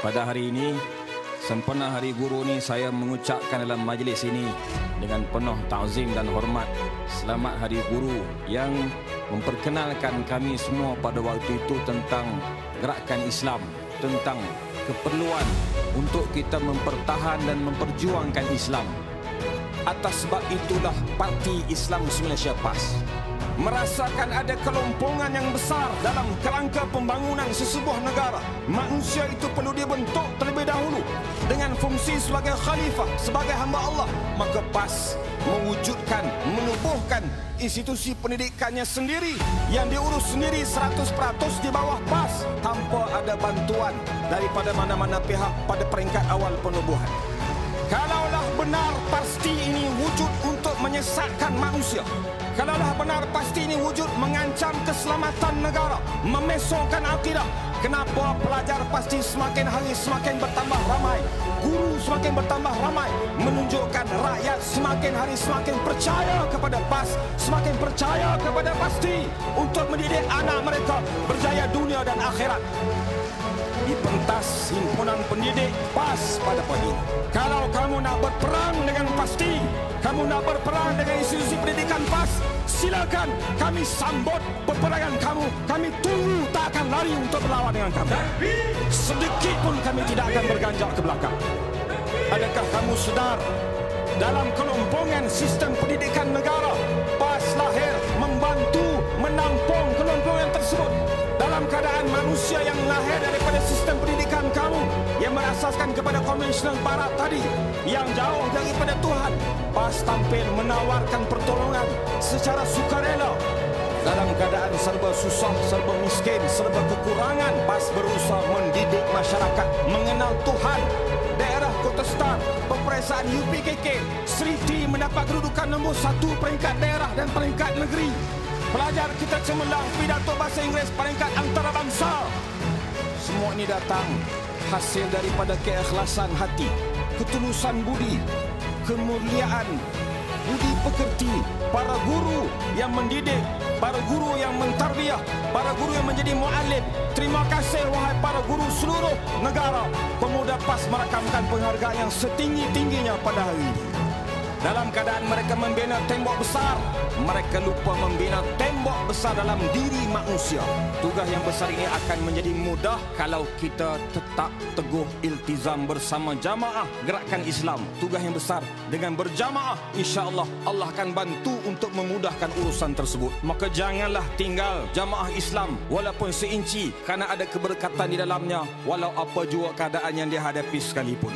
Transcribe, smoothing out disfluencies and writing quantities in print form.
pada hari ini, sempena Hari Guru ini, saya mengucapkan dalam majlis ini dengan penuh ta'zim dan hormat, selamat Hari Guru yang memperkenalkan kami semua pada waktu itu tentang gerakan Islam, tentang keperluan untuk kita mempertahan dan memperjuangkan Islam. Atas sebab itulah Parti Islam Malaysia PAS merasakan ada kelompongan yang besar dalam kerangka pembangunan sesebuah negara. Manusia itu perlu dibentuk terlebih dahulu dengan fungsi sebagai khalifah, sebagai hamba Allah. Maka PAS mewujudkan, menubuhkan institusi pendidikannya sendiri yang diurus sendiri 100% di bawah PAS tanpa ada bantuan daripada mana-mana pihak pada peringkat awal penubuhan. Kalaulah benar pasti ini wujud untuk menyesatkan manusia, kalaulah benar pasti ini wujud mengancam keselamatan negara, memesongkan akidah, kenapa pelajar pasti semakin hari semakin bertambah ramai, guru semakin bertambah ramai, menunjukkan rakyat semakin hari semakin percaya kepada PAS, semakin percaya kepada pasti untuk mendidik anak mereka berjaya dunia dan akhirat. Di pentas himpunan pendidik PAS pada pagi ini, kalau kamu nak berperang dengan pasti, kamu nak berperang dengan institusi pendidikan PAS, silakan, kami sambut peperangan kamu. Kami tunggu, tak akan lari untuk berlawan dengan kamu. Sedikit pun kami tidak akan berganjak ke belakang. Adakah kamu sedar, dalam kelompongan sistem pendidikan negara, PAS lahir membantu menampung kelompongan tersebut. Dalam keadaan manusia yang lahir daripada sistem pendidikan kamu yang berasaskan kepada konvensional barat tadi, yang jauh daripada Tuhan, PAS tampil menawarkan pertolongan secara sukarela. Dalam keadaan serba susah, serba miskin, serba kekurangan, PAS berusaha mendidik masyarakat mengenal Tuhan. Daerah Kota Star, peperiksaan UPKK, Seriti mendapat kedudukan nombor 1 peringkat daerah dan peringkat negeri. Pelajar kita cemerlang pidato bahasa Inggeris peringkat antarabangsa. Semua ini datang hasil daripada keikhlasan hati, ketulusan budi, kemuliaan, budi pekerti para guru yang mendidik, para guru yang mentarbiah, para guru yang menjadi muallim. Terima kasih wahai para guru seluruh negara. Pemuda PAS merakamkan penghargaan yang setinggi-tingginya pada hari ini. Dalam keadaan mereka membina tembok besar, mereka lupa membina tembok besar dalam diri manusia. Tugas yang besar ini akan menjadi mudah kalau kita tetap teguh iltizam bersama jamaah gerakan Islam. Tugas yang besar dengan berjamaah, insya-Allah Allah akan bantu untuk memudahkan urusan tersebut. Maka janganlah tinggal jamaah Islam walaupun seinci, kerana ada keberkatan di dalamnya walau apa jua keadaan yang dihadapi sekalipun.